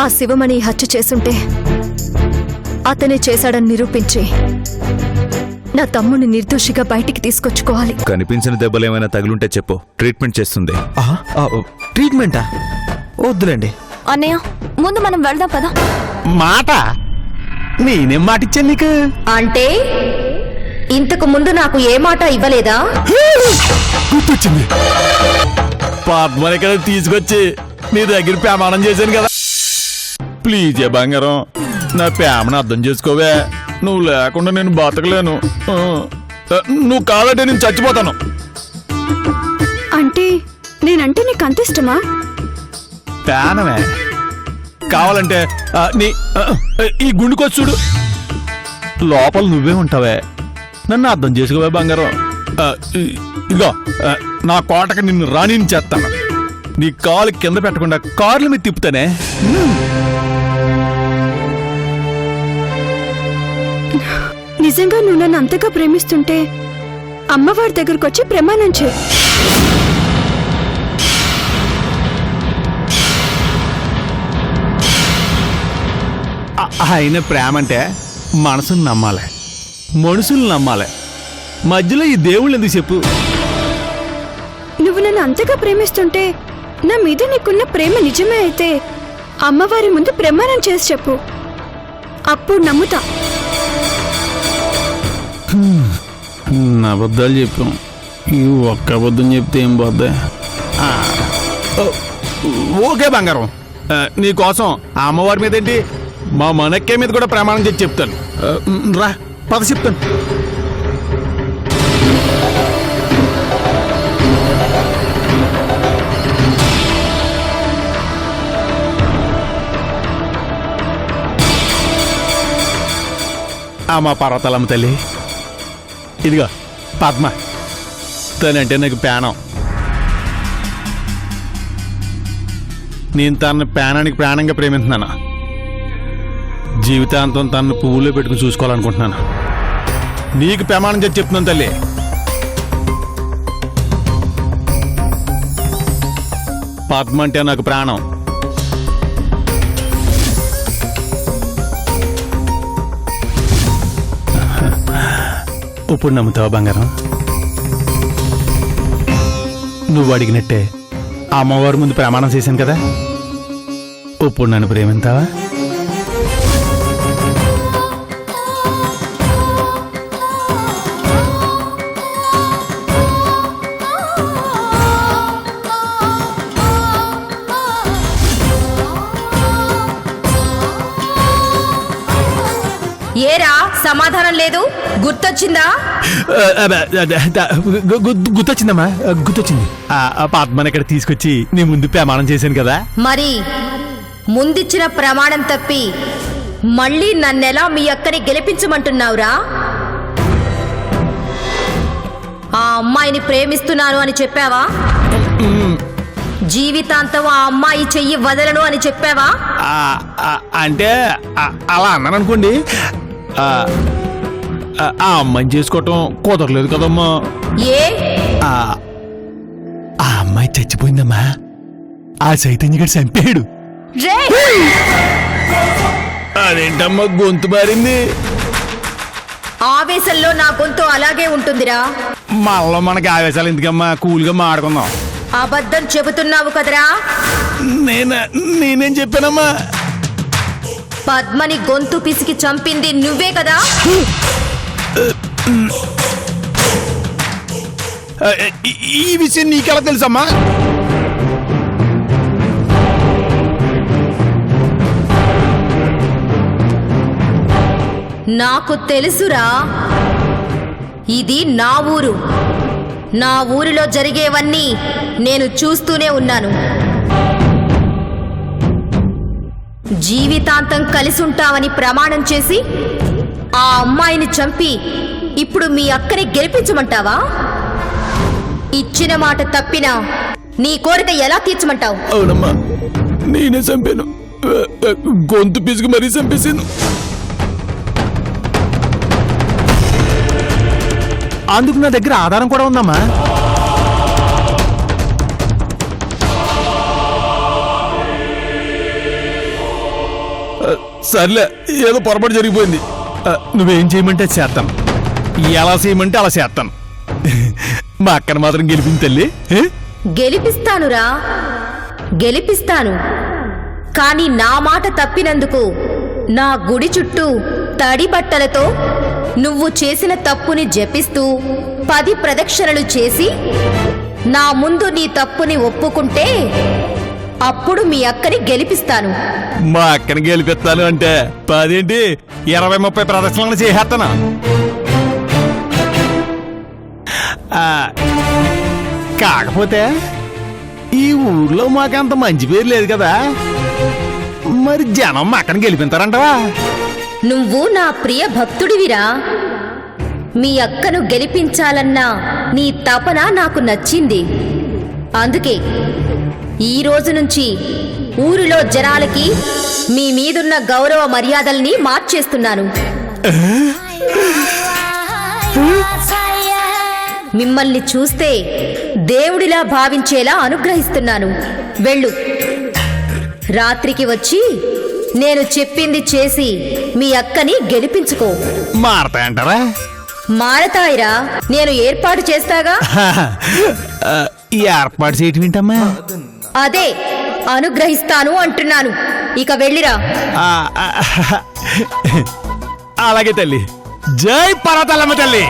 ఆ శివమణి హత్య చేసుంటే అతనే చేశాడని నిరూపించి నా తమ్ముని నిర్దోషిగా బయటికి తీసుకొచ్చుకోవాలి. కనిపించిన దెబ్బలు ఏమైనా తగులుంటే చెప్పు, ట్రీట్మెంట్ చేస్తుంది. ట్రీట్మెంటా? వద్దులేండి అన్నయ్య, ముందు మనం వెళ్దాం పదా. మాట నేనేం మాట ఇచ్చాను నీకు? అంటే ఇంతకు ముందు నాకు ఏ మాట ఇవ్వలేదా? గుర్తొచ్చింది. పద్మని ఇక్కడ తీసుకొచ్చి నీ దగ్గర ప్రమాణం చేశాను కదా. ప్లీజ్ ఏ బంగారం, నా ప్రేమను అర్థం చేసుకోవే. నువ్వు లేకుండా నేను బతకలేను. నువ్వు కావాలంటే నేను చచ్చిపోతాను. అంటే నేనంటే నీకు అంత ఇష్టమా? ప్రాణమే. కావాలంటే నీ ఈ గుండెకొచ్చి చూడు, లోపల నువ్వే ఉంటావే. నన్ను అర్థం చేసుకోవే బంగారం. ఇదిగో నా కోటకి నిన్ను రాణించేస్తాను. నీ కాలు కింద పెట్టకుండా కార్ల మీద తిప్పుతానే. నిజంగా నువ్వు నన్ను అంతగా ప్రేమిస్తుంటే అమ్మవారి దగ్గరకు వచ్చి ప్రమాణం చే. ఆయన ప్రేమ అంటే మనసుని నమ్మాలి, మనుషుల్ని నమ్మాలి. మధ్యలో ఈ దేవుళ్ళు ఎందుకు చెప్పు? నువ్వు నన్ను అంతగా ప్రేమిస్తుంటే నా మీద నీకున్న ప్రేమ నిజమే అయితే అమ్మవారి ముందు ప్రమాణం చేసి చెప్పు, అప్పుడు నమ్ముతా. నా అబద్ధాలు చెప్పాం, ఈ ఒక్క అబద్ధం చెప్తే ఏం పోద్దా? ఓకే బంగారం, నీకోసం ఆ అమ్మవారి మీద ఏంటి, మా మనక్కే మీద కూడా ప్రమాణం చేసి చెప్తాను. రా పద చెప్తాను. మా పర్వతాలమ్మ తల్లి, ఇదిగో పద్మ, తనంటే నాకు ప్రాణం. నేను తన ప్రాణానికి ప్రాణంగా ప్రేమిస్తున్నాను. జీవితాంతం తనను పువ్వులో పెట్టుకుని చూసుకోవాలనుకుంటున్నాను. నీకు ప్రమాణం చేసి చెప్తున్నాను తల్లి. పద్మ అంటే నాకు ప్రాణం. ఇప్పుడు నమ్ముతావా బంగారం? నువ్వు అడిగినట్టే అమ్మవారి ముందు ప్రమాణం చేశాను కదా. ఇప్పుడు నన్ను ప్రేమింతావా? ఏరా సమాధానం లేదు, గుర్తొచ్చిందా? గుర్తొచ్చిందమ్మా, గుర్తొచ్చింది. పద్మని ఇక్కడ తీసుకొచ్చి నీ ముందు ప్రమాణం చేశాను కదా. మరి ముందిచ్చిన ప్రమాణం తప్పి మళ్ళీ నన్నెలా మీ అక్కని గెలిపించమంటున్నావురా? ఆ అమ్మాయిని ప్రేమిస్తున్నాను అని చెప్పావా? జీవితాంతం ఆ అమ్మాయి చెయ్యి వదలను అని చెప్పావా? అంటే అలా అన్నాను అనుకోండి. ఆ అమ్మాయిని చేసుకోవటం కుదరలేదు కదమ్మా. ఏ? ఆ అమ్మాయి చచ్చిపోయిందమ్మా. ఆ చైతన్య గడి చంపాడు. అదేంటమ్మా గొంతు మారింది? ఆవేశంలో నా గొంతు అలాగే ఉంటుందిరా. మళ్ళీ మనకి ఆవేశాలు ఎందుకమ్మా, కూల్గా మాడుకుందాం. అబద్ధం చెబుతున్నావు కదరా? నేనేం చెప్పానమ్మా? పద్మని గొంతు పిసికి చంపింది నువ్వే కదా? ఈ విషయం నీకెలా తెలుసమ్మా? నాకు తెలుసురా. ఇది నా ఊరు. నా ఊరిలో జరిగేవన్నీ నేను చూస్తూనే ఉన్నాను. జీవితాంతం కలిసుంటావని ప్రమాణం చేసి ఆ అమ్మాయిని చంపి ఇప్పుడు మీ అక్కని గెలిపించమంటావా? ఇచ్చిన మాట తప్పినా నీ కోరిక ఎలా తీర్చమంటావు? అవునమ్మా, నేనే చంపాను. గొంతు పిసుకు మరీ చంపేశాను. అందుకు నా దగ్గర ఆధారం కూడా ఉందమ్మా. సర్లే ఏదో పొరపాటు జరిగిపోయింది. నువ్వేం చేయమంటే అది చేస్తాను, ఎలా చేయమంటే అలా చేస్తాను. మా అక్కను మాత్రం గెలిపింది తల్లి. గెలిపిస్తానురా, గెలిపిస్తాను. కానీ నా మాట తప్పినందుకు నా గుడి చుట్టూ తడి బట్టలతో నువ్వు చేసిన తప్పుని జపిస్తూ 10 ప్రదక్షిణలు చేసి నా ముందు నీ తప్పుని ఒప్పుకుంటే అప్పుడు మీ అక్కని గెలిపిస్తాను. మా అక్కని గెలిపిస్తాను అంటే 10 ఏంటి 20-30 ప్రదర్శనలు చేసేస్తాను. కాకపోతే ఈ ఊర్లో మాకంత మంచి పేరు లేదు కదా, మరి జనం మా అక్కని గెలిపిస్తారంటవా? నువ్వు నా ప్రియ భక్తుడివిరా. మీ అక్కను గెలిపించాలన్న నీ తపన నాకు నచ్చింది. అందుకే ఈ రోజు నుంచి ఊరిలో జనాలకి మీ మీదున్న గౌరవ మర్యాదల్ని మార్చేస్తున్నాను. మిమ్మల్ని చూస్తే దేవుడిలా భావించేలా అనుగ్రహిస్తున్నాను. వెళ్ళు, రాత్రికి వచ్చి నేను చెప్పింది చేసి మీ అక్కని గెలిపించుకో. మారతాయంటారా? మారతాయిరా, నేను ఏర్పాటు చేస్తాగా. ఈ ఏర్పాటు చేయటం ఏంటమ్మా? అదే అనుగ్రహిస్తాను అంటున్నాను. ఇక వెళ్ళిరా. అలాగే తల్లి. జై పర్వతలమ్మ తల్లి,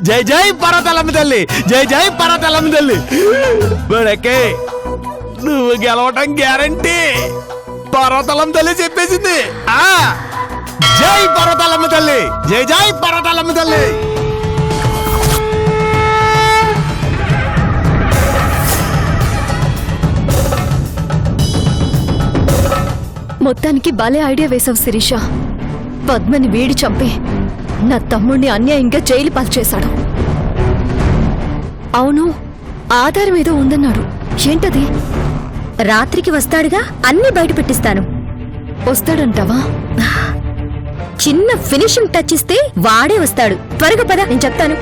జై జై పర్వతలమ్మ తల్లి, జై జై పర్వతలమ్మ తల్లి. బడకే నువ్వు గెలవటం గ్యారంటీ. పర్వతలమ్మ తల్లి చెప్పేసింది. జై పర్వతలమ్మ తల్లి, జై జై పర్వతలమ్మ తల్లి. మొత్తానికి భలే ఐడియా వేశావు శిరీష. పద్మని వేడి చంపి నా తమ్ముడిని అన్యాయంగా జైలు పాలు చేశాడు. అవును, ఆధారం ఏదో ఉందన్నాడు. ఏంటది? రాత్రికి వస్తాడుగా, అన్ని బయట పెట్టిస్తాను. వస్తాడంటావా? చిన్న ఫినిషింగ్ టచ్ ఇస్తే వాడే వస్తాడు. త్వరగా పద, నేను చెప్తాను.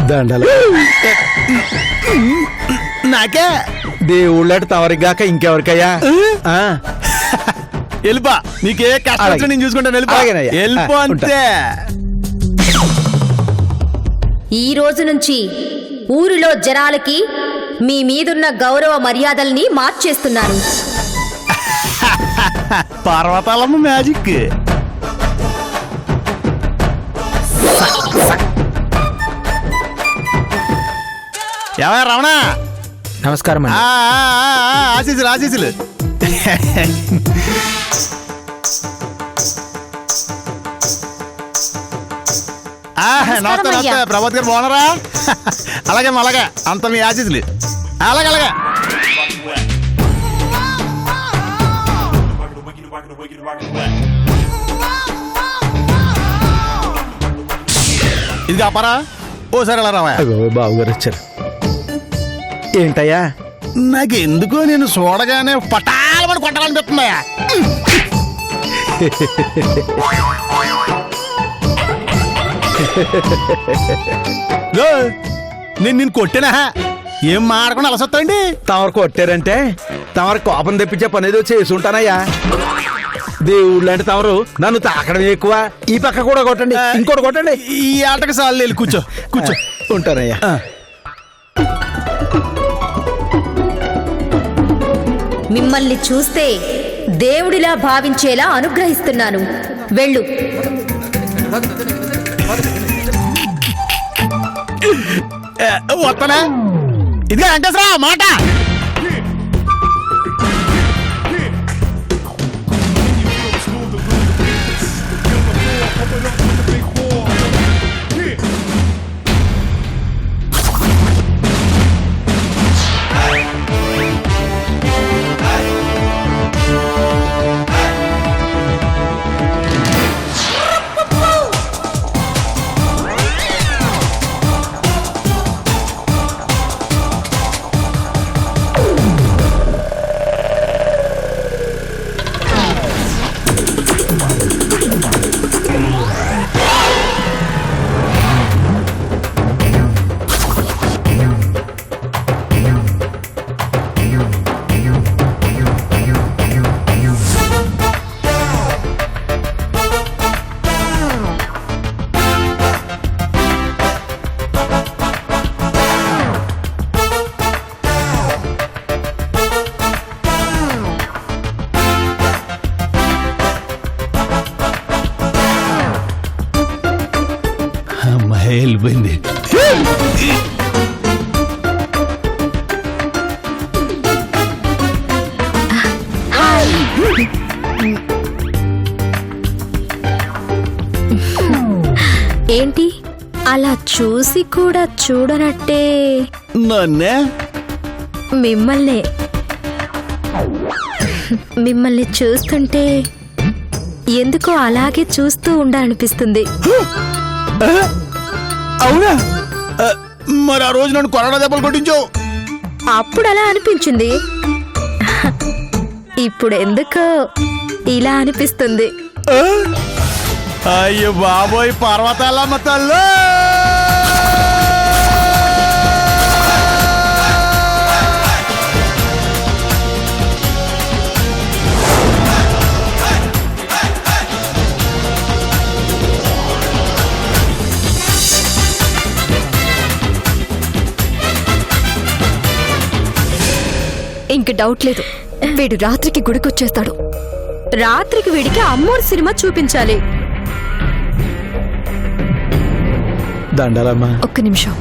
దండలు నాకే దేవుళ్ళట తవరిగాక ఇంకెవరికయ్యా? వెళ్ళిపా, నీకే కష్టం నేను చూసుకుంటాను. వెళ్ళిపా, అలాగేనయ్యా. వెళ్ళిపో అంతే. ఈ రోజు నుంచి ఊరిలో జనాలకి మీ మీదున్న గౌరవ మర్యాదల్ని మార్చేస్తున్నాను. పర్వతాలమ్మ మ్యాజిక్. ఎవరా రమణ? నమస్కారం అండి. ఆశీసులు ఆశీసులు. నమస్తే నమస్తే. ప్రభాత్ గారు బాగున్నారా? అలాగే అలాగే, అంత మీ ఆశీసులు. అలాగే అలాగే. ఇది కాపారా? ఓసారి అలా రావా. బాబుగారు వచ్చారు. ఏంటయ్యా? నాకెందుకో నేను చూడగానే పటాలమని కొట్టాలనిపిస్తుందయ్యా. నేను నిన్ను కొట్టినా ఏం మాడకుండా అలసొస్తాండి. తమరు కొట్టారంటే తమరు కోపం తెప్పించే పని ఏదో చేసి ఉంటానయ్యా. దేవుళ్ళు అంటే తమరు నన్ను తాకడం ఎక్కువ. ఈ పక్క కూడా కొట్టండి, ఇంకోటి కొట్టండి. ఈ ఆటకి సార్లు వెళ్ళి కూర్చో కూర్చో. ఉంటానయ్యా. మిమ్మల్ని చూస్తే దేవుడిలా భావించేలా అనుగ్రహిస్తున్నాను. వెళ్ళు. వస్తానా? ఇదిగా వెంకటేశ్వరా మాట. అయిపోయింది. ఏంటి అలా చూసి కూడా చూడనట్టే నన్నే మిమ్మల్ని చూస్తుంటే ఎందుకో అలాగే చూస్తూ ఉండాలనిపిస్తుంది. అవునా? మరి ఆ రోజు నన్ను కొరడా దెబ్బలు కొట్టించావు. అప్పుడు అలా అనిపించింది, ఇప్పుడు ఎందుకో ఇలా అనిపిస్తుంది. అయ్యో బాబోయ్, పర్వతాలమ్మ తల్లు. ఇంక డౌట్ లేదు, వీడు రాత్రికి గుడికొచ్చేస్తాడు. రాత్రికి వీడికి అమ్మోరు సినిమా చూపించాలి. దండాలమ్మా. ఒక్క నిమిషం.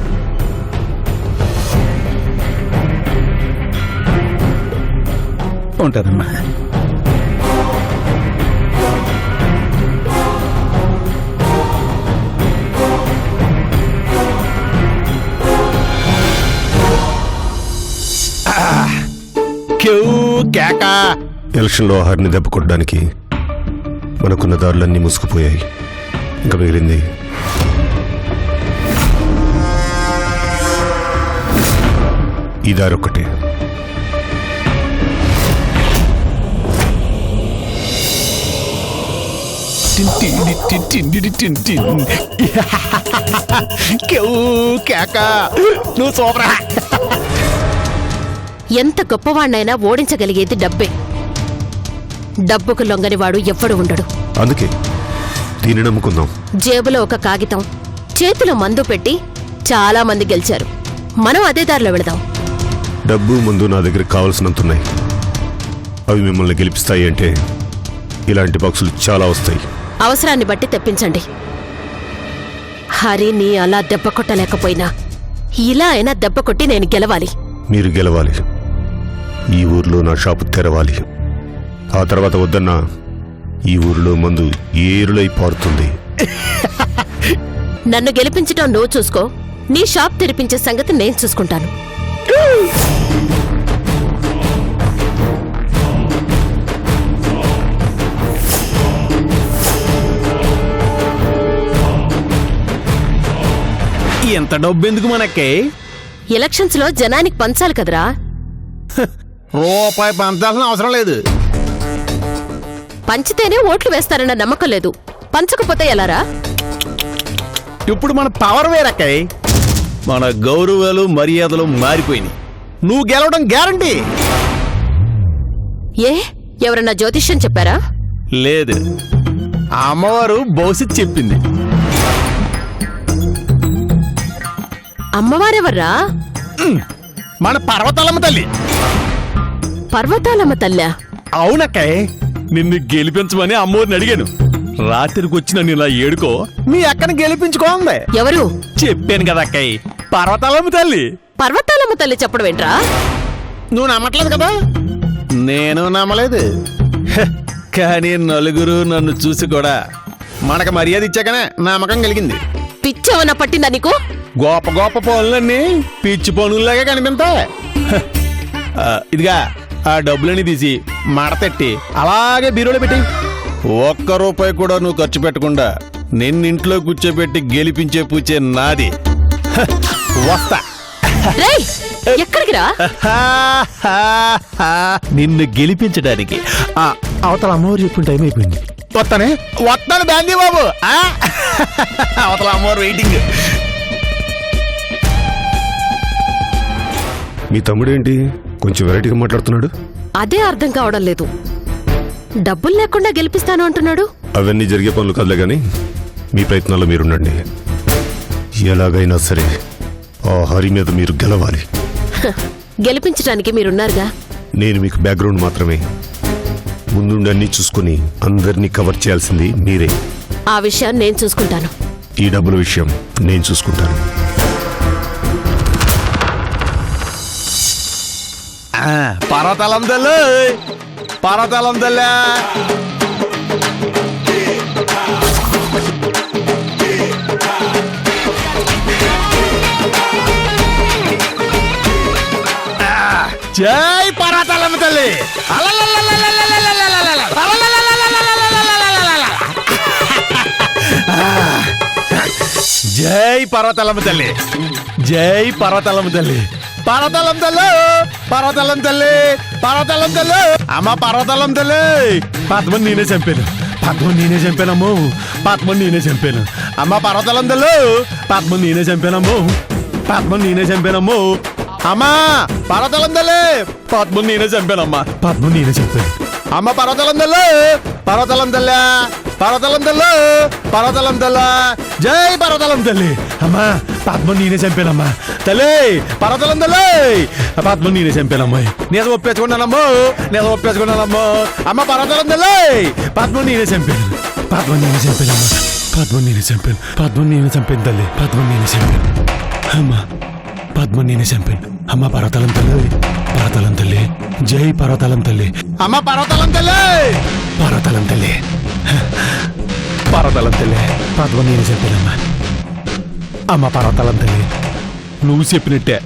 ఉంటుందమ్మా. ఎలక్షన్లో హరిని దెబ్బ కొట్టడానికి మనకున్న దారులన్నీ మూసుకుపోయాయి. ఇంకా మిగిలింది ఈ దారి ఒక్కటే. నువ్వు సూపరా. ఎంత గొప్పవాణ్ణైనా ఓడించగలిగేది డబ్బే. డబ్బుకు లొంగనివాడు ఎవ్వడు ఉండడు. అందుకే దీన్ని నమ్ముకుందాం. జేబులో ఒక కాగితం, చేతిలో మందు పెట్టి చాలా మంది గెలిచారు. మనం అదే దారిలో వెళదాం. డబ్బు ముందు నా దగ్గర కావలసినంతున్నాయి. అవి మిమ్మల్ని గెలిపిస్తాయి అంటే ఇలాంటి బాక్సులు చాలా వస్తాయి. అవసరాన్ని బట్టి తెప్పించండి. హరిని అలా దెబ్బ కొట్టలేకపోయినా ఇలా అయినా దెబ్బ కొట్టి నేను గెలవాలి. మీరు గెలవాలి. ఈ ఊర్లో నా షాపు తెరవాలి. ఆ తర్వాత వద్దన్నా ఈ ఊరిలో మందు ఏరులై పారుతుంది. నన్ను గెలిపించటం నువ్వు చూసుకో, నీ షాప్ తెరిపించే సంగతి నేను చూసుకుంటాను. ఎంత డబ్బు ఎందుకు మనకి? ఎలక్షన్స్ లో జనానికి పంచాలి కదరా. రూపాయి పంచాల్సిన అవసరం లేదు. పంచితేనే ఓట్లు వేస్తారన్న నమ్మకం లేదు. పంచకపోతే ఎలారా? ఇప్పుడు మన పవర్ వేరక్కయ్. మన గౌరవాలు మర్యాదలు మారిపోయినాయి. నువ్వు గెలవడం గ్యారంటీ. ఏ ఎవరన్నా జ్యోతిష్యం చెప్పారా? లేదు, అమ్మవారు భవిష్యత్ చెప్పింది. అమ్మవారెవర్రా? మన పర్వతాలమ్మ తల్లి. పర్వతాలమ్మ తల్లా? అవునక్కయ్, నిన్ను గెలిపించమని అమ్మవారిని అడిగాను. రాత్రికి వచ్చి నన్ను ఇలా ఏడుకో, మీ అక్కని గెలిపించుకోండి. ఎవరు? చెప్పాను కదా అక్కయ్, పర్వతాలమ్మ తల్లి. పర్వతాలమ్మ తల్లి చెప్పడం ఏంట్రా? నువ్వు నమ్మట్లేదు కదా? నేను నమ్మలేదు. హ, కానీ నలుగురు నన్ను చూసి కూడా మనకు మర్యాద ఇచ్చాకనే నమ్మకం కలిగింది. పిచ్చేమన్నా పట్టిందా నీకు? గొప్ప గొప్ప పనులన్నీ పిచ్చి పనుల్లాగా కనిపిస్తాయి. ఇదిగా ఆ డబ్బులని తీసి మడతెట్టి అలాగే బీరోలో పెట్టి, ఒక్క రూపాయి కూడా నువ్వు ఖర్చు పెట్టకుండా నిన్నింట్లో కూర్చోబెట్టి గెలిపించే పూచే నాది. వస్తా. రేయ్, ఎక్కడికి రా? నిన్ను గెలిపించడానికి. అవతల అమ్మవారు చెప్పిన టైం అయిపోయింది. వస్తాను గాంధీ బాబు. అవతల అమ్మవారు వెయిటింగ్. మీ తమ్ముడేంటి కొంచెం వెరైటీగా మాట్లాడుతున్నాడు? అదే అర్థం కావడం లేదు. డబ్బులు లేకుండా గెలిపిస్తాను అంటున్నాడు. అవన్నీ జరిగే పనులు కదలే గాని మీ ప్రయత్నాల్లో మీరుండండి. ఎలాగైనా సరే ఆ హరి మీద మీరు గెలవాలి. గెలిపించడానికి మీరున్నారుగా. నేను మీకు బ్యాక్గ్రౌండ్ మాత్రమే. ముందుండి అన్ని చూసుకుని అందరినీ కవర్ చేయాల్సింది మీరే. ఆ విషయాన్ని నేను చూసుకుంటాను. ఈ డబ్బుల విషయం నేను చూసుకుంటాను. పర్వతాలం తల్లి, పర్వతాలం తల్లి. జై పర్వతాలమ్మ తల్లి. జై పర్వతాలమ్మ తల్లి, జై పర్వతాలమ్మ తల్లి. పర్వతాలం తల్లి, పర్వతాలం తల్లి, పర్వతాలం తల్లి. అమ్మ పర్వతాలం తల్లి. పద్మని నేనే చంపాను, పద్మని నేనే చంపానమ్మో, పద్మని నేనే చంపాను. అమ్మ పర్వతాలం తల్లి, పద్మని నేనే చంపానమ్మో, పద్మని నేనే చంపానమ్మో. అమ్మా పర్వతాలం తల్లి, పద్మని నేనే చంపానమ్మా, పద్మని నేనే చంపాను. అమ్మ పర్వతాలం తల్లి, పర్వతాలం తల్లి, పర్వతాలం తల్లి, పర్వతాలం తల్లి. జై పర్వతాలం తల్లి. అమ్మా పద్మని నేనే చంపానమ్మా తల్లి, పర్వతాలం తల్లి, పద్మని నేనే చంపానమ్మా. నేను ఒప్పేసుకున్నానమ్మో, నేను ఒప్పేసుకున్నానమ్మో. అమ్మ పర్వతాలం తల్లి, పద్మని నేనే చంపాను, పద్మని నేనే చంపానమ్మా, పద్మని నేనే చంపాను, పద్మని నేనే చంపాను తల్లి, పద్మని నేనే చంపాను. అమ్మా పద్మని నేనే చంపాను. అమ్మ పర్వతాలం తల్లి, పర్వతాలం తల్లి, జై పర్వతాలం తల్లి. అమ్మ పర్వతాలం తల్లి, పర్వతాలం తల్లి, పర్వతాలం తల్లి, పద్మని నేనే చంపానమ్మా. అమ్మ పర్వతాలం తల్లి, నువ్వు చెప్పినట్టే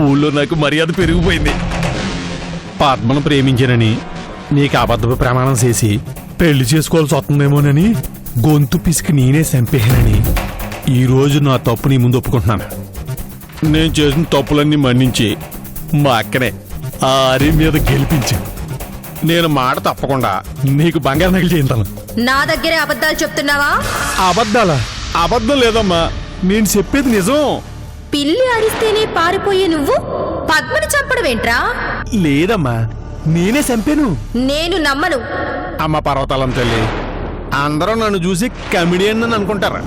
ఊళ్ళో నాకు మర్యాద పెరిగిపోయింది. పద్మను ప్రేమించానని నీకు అబద్ధపు ప్రమాణం చేసి పెళ్లి చేసుకోవాల్సి వస్తుందేమోనని గొంతు పిసికి నేనే చంపేనని ఈ రోజు నా తప్పు నీ ముందు ఒప్పుకుంటున్నాను. నేను చేసిన తప్పులన్నీ మన్నించి మా అక్కనే ఆరి మీద గెలిపించి నేను మాట తప్పకుండా నీకు బంగారు నగలు చేయించాను. నా దగ్గరే అబద్ధాలు చెప్తున్నావా? అబద్ధాలా? అబద్ధం లేదమ్మా, నేను చెప్పేది నిజం. పిల్లి అరిస్తేనే పారిపోయే నువ్వు పద్మని చంపడమేంట్రా? లేదమ్మా, నేనే చంపాను. నేను నమ్మను. అమ్మ పర్వతాలం తల్లి, అందరూ నన్ను చూసి కమిడియన్ అని అనుకుంటారు,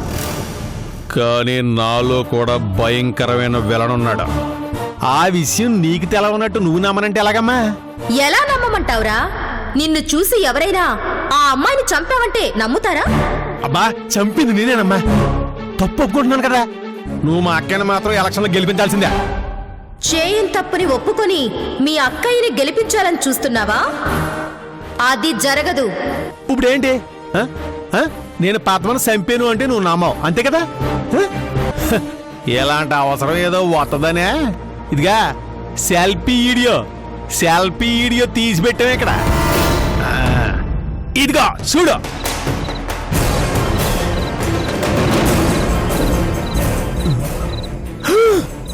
కానీ నాలో కూడా భయంకరమైన విలనున్నాడు. ఆ విషయం నీకు తెలవనట్టు నువ్వు నమ్మనంటే ఎలాగమ్మా? ఎలా నమ్మమంటావురా? నిన్ను చూసి ఎవరైనా ఆ అమ్మాయిని చంపావంటే నమ్ముతారా? అబ్బా చంపింది నేనేనమ్మా, తప్పు ఒప్పుకుంటున్నాను కదా. నువ్వు మా అక్కని మాత్రం ఎలక్షన్లో గెలిపించాల్సిందే. చేయని తప్పుని ఒప్పుకొని మీ అక్కయ్యని గెలిపించాలని చూస్తున్నావా? అది జరగదు. ఇప్పుడేంటి నేను పద్మను చంపాను అంటే నువ్వు నమ్మవు అంతే కదా? ఎలాంటి అవసరం ఏదో వస్తుందనే ఇదిగా సెల్ఫీ వీడియో తీసి పెట్టాం ఇక్కడ. ఇదిగో చూడు.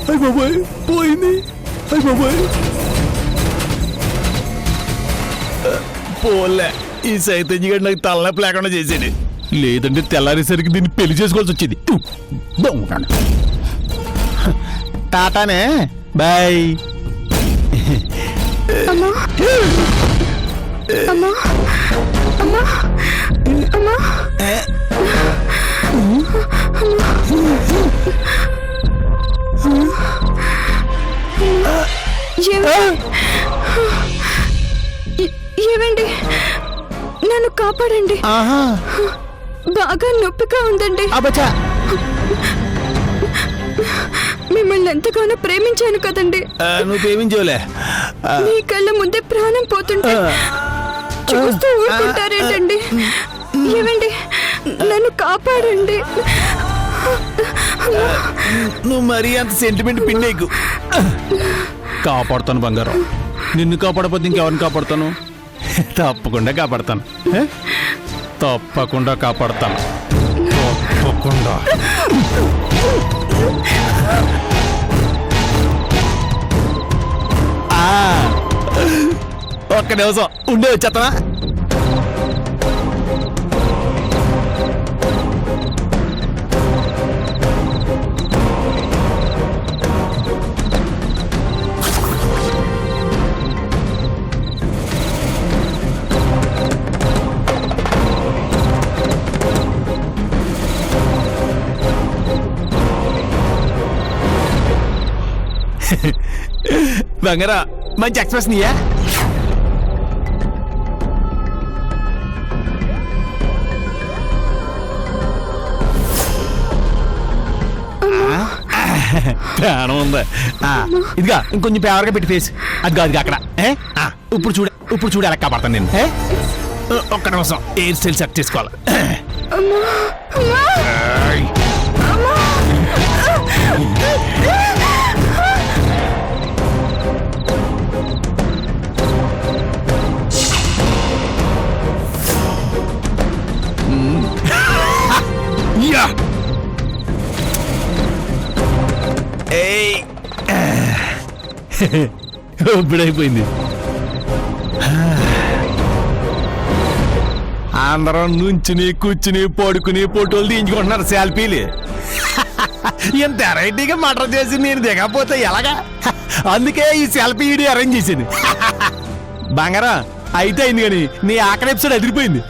అయ్ బాబాయ్ పోయింది, అయ్ బాబాయ్ పోలే. ఈ సైతన్య గారు నాకు తలనొప్పి లేకుండా చేసేది, లేదంటే తెల్లారేసరికి దీన్ని పెళ్లి చేసుకోవాల్సి వచ్చేది. టాటానే బాయ్. ఏమండి, నన్ను కాపాడండి. బాగా నొప్పిగా ఉందండి. మిమ్మల్ని ఎంతగానో ప్రేమించాను కదండి. నువ్వు ప్రేమించవులే, మీ కళ్ళ ముందే ప్రాణం పోతుంటే చూస్తూ ఊరుకుంటారేంటండి? ఏమండి, నన్ను కాపాడండి. నువ్వు మరీ అంత సెంటిమెంట్ పిండేకు. కాపాడుతాను బంగారం, నిన్ను కాపాడపోతే ఇంకెవరిని కాపాడుతాను? తప్పకుండా కాపాడతాను, తప్పకుండా కాపాడతాను, తప్పకుండా. ఒక్క నిమిషం ఉండే వచ్చేస్తానా? బంగారా మంచి ఎక్స్ప్రెషన్ ఇయ్యా. ప్రాణం ఉంది ఇదిగా ఇంకొంచెం పేవర్గా పెట్టి ఫేస్ అది కాదు అక్కడ ఇప్పుడు చూడు ఎలా కాపాడతాను నేను ఒక్క నిమిషం హెయిర్ స్టైల్ సెట్ చేసుకోవాలి ఇప్పుడైపోయింది అందరం నుంచుని కూర్చుని పడుకుని ఫోటోలు తీయించుకుంటున్నారు సెల్ఫీలు ఇంత వెరైటీగా మటర్ చేసి నేను దిగకపోతే ఎలాగా అందుకే ఈ సెల్ఫీ వీడియో అరేంజ్ చేసింది బంగారం అయితే అయింది కానీ నీ ఆఖరి ఎపిసోడ్ అదిరిపోయింది